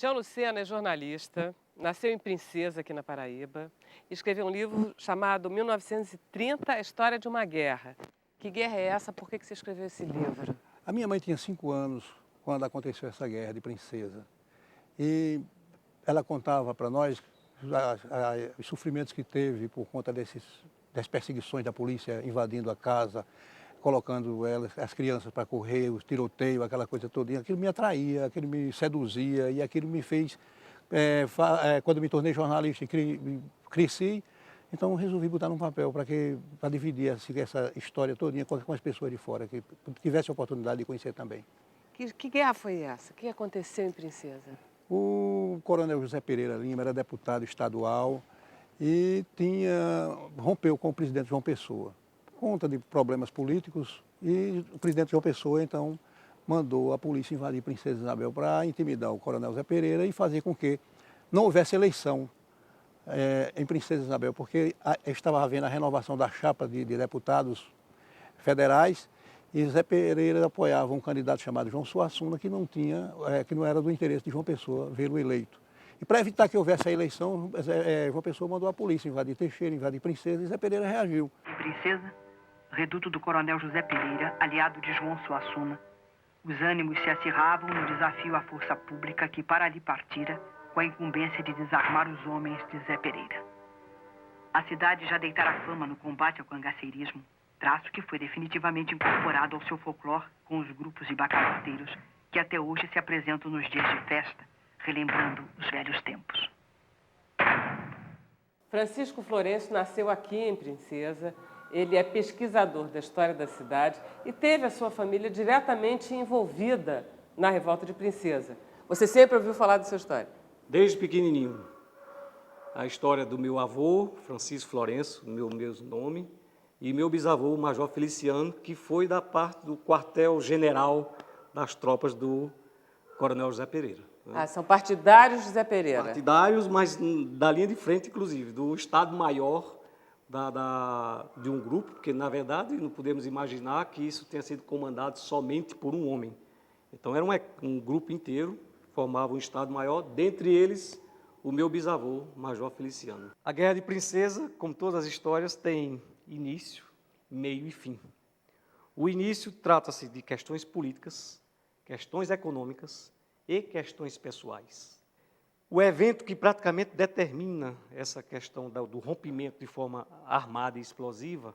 Sebastião Lucena é jornalista, nasceu em Princesa, aqui na Paraíba, e escreveu um livro chamado 1930, a história de uma guerra. Que guerra é essa? Por que você escreveu esse livro? A minha mãe tinha 5 anos quando aconteceu essa guerra de Princesa. E ela contava para nós os sofrimentos que teve por conta das perseguições da polícia invadindo a casa, colocando as crianças para correr, os tiroteios, aquela coisa toda. Aquilo me atraía, aquilo me seduzia e aquilo me fez, quando eu me tornei jornalista e cresci, então resolvi botar num papel para dividir essa história todinha com as pessoas de fora, que tivessem a oportunidade de conhecer também. Que guerra foi essa? O que aconteceu em Princesa? O coronel José Pereira Lima era deputado estadual e rompeu com o presidente João Pessoa, por conta de problemas políticos, e o presidente João Pessoa, então, mandou a polícia invadir Princesa Isabel para intimidar o coronel José Pereira e fazer com que não houvesse eleição em Princesa Isabel, porque estava havendo a renovação da chapa de deputados federais e José Pereira apoiava um candidato chamado João Suassuna, que não era do interesse de João Pessoa vê-lo eleito. E para evitar que houvesse a eleição, João Pessoa mandou a polícia invadir Teixeira, invadir Princesa, e José Pereira reagiu. Em Princesa, reduto do coronel José Pereira, aliado de João Suassuna, os ânimos se acirravam no desafio à força pública que para ali partira com a incumbência de desarmar os homens de Zé Pereira. A cidade já deitara fama no combate ao cangaceirismo, traço que foi definitivamente incorporado ao seu folclore com os grupos de bacalhoteiros que até hoje se apresentam nos dias de festa, relembrando os velhos tempos. Francisco Florencio nasceu aqui em Princesa. Ele é pesquisador da história da cidade e teve a sua família diretamente envolvida na Revolta de Princesa. Você sempre ouviu falar dessa história? Desde pequenininho. A história do meu avô, Francisco Florencio, meu mesmo nome, e meu bisavô, Major Feliciano, que foi da parte do quartel-general das tropas do coronel José Pereira. Ah, são partidários de José Pereira. Partidários, mas da linha de frente, inclusive, do Estado-Maior de um grupo, porque, na verdade, não podemos imaginar que isso tenha sido comandado somente por um homem. Então, era um grupo inteiro, formava um Estado-Maior, dentre eles, o meu bisavô, Major Feliciano. A Guerra de Princesa, como todas as histórias, tem início, meio e fim. O início trata-se de questões políticas, questões econômicas e questões pessoais. O evento que praticamente determina essa questão do rompimento de forma armada e explosiva,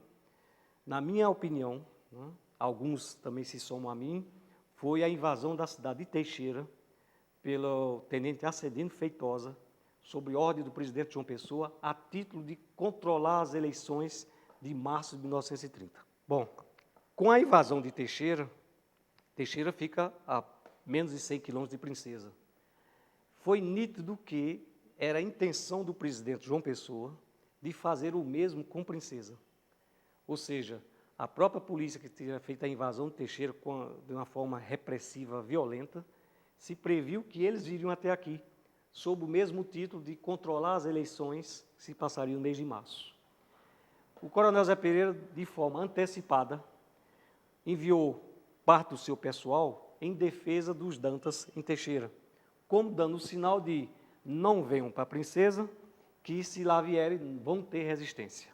na minha opinião, alguns também se somam a mim, foi a invasão da cidade de Teixeira pelo tenente Acedino Feitosa, sob ordem do presidente João Pessoa, a título de controlar as eleições de março de 1930. Bom, com a invasão de Teixeira, Teixeira fica a menos de 100 quilômetros de Princesa. Foi nítido que era a intenção do presidente João Pessoa de fazer o mesmo com Princesa. Ou seja, a própria polícia que tinha feito a invasão de Teixeira de uma forma repressiva, violenta, se previu que eles viriam até aqui, sob o mesmo título de controlar as eleições que se passariam no mês de março. O coronel Zé Pereira, de forma antecipada, enviou parte do seu pessoal em defesa dos Dantas em Teixeira, como dando o sinal de não venham para a Princesa, que se lá vierem vão ter resistência.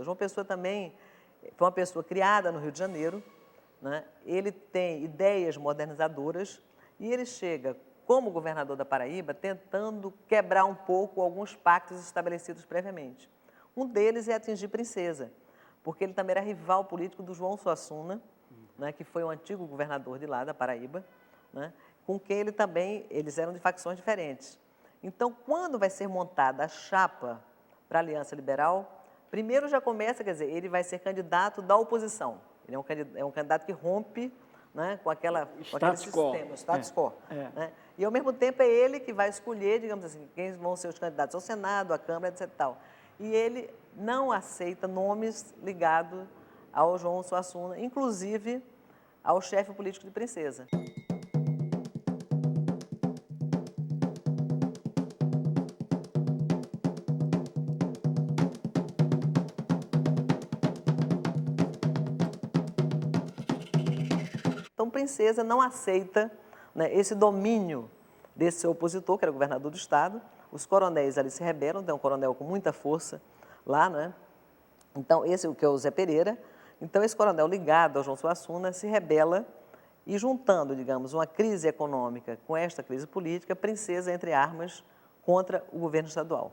João Pessoa também foi uma pessoa criada no Rio de Janeiro, né? Ele tem ideias modernizadoras e ele chega, como governador da Paraíba, tentando quebrar um pouco alguns pactos estabelecidos previamente. Um deles é atingir Princesa, porque ele também era rival político do João Suassuna, né, que foi o antigo governador de lá, da Paraíba, né, com quem eles eram de facções diferentes. Então, quando vai ser montada a chapa para a Aliança Liberal, primeiro já começa, quer dizer, ele vai ser candidato da oposição. Ele é um candidato que rompe, né, com aquele sistema, o status quo. Né? E, ao mesmo tempo, é ele que vai escolher, digamos assim, quem vão ser os candidatos ao Senado, à Câmara, etc. Tal. E ele não aceita nomes ligados ao João Suassuna, inclusive ao chefe político de Princesa. Então, Princesa não aceita, né, esse domínio desse seu opositor, que era o governador do estado. Os coronéis ali se rebelam, tem um coronel com muita força lá, né? Então, esse que é o Zé Pereira. Então, esse coronel ligado ao João Suassuna se rebela e, juntando, digamos, uma crise econômica com esta crise política, Princesa entre armas contra o governo estadual.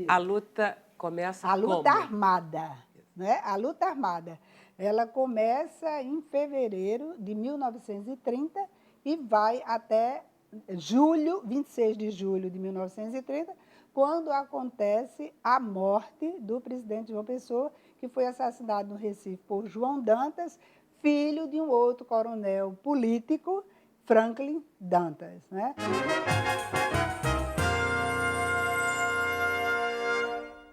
A luta começa A luta como? armada, né? A luta armada. Ela começa em fevereiro de 1930 e vai até julho, 26 de julho de 1930, quando acontece a morte do presidente João Pessoa, que foi assassinado no Recife por João Dantas, filho de um outro coronel político, Franklin Dantas, né?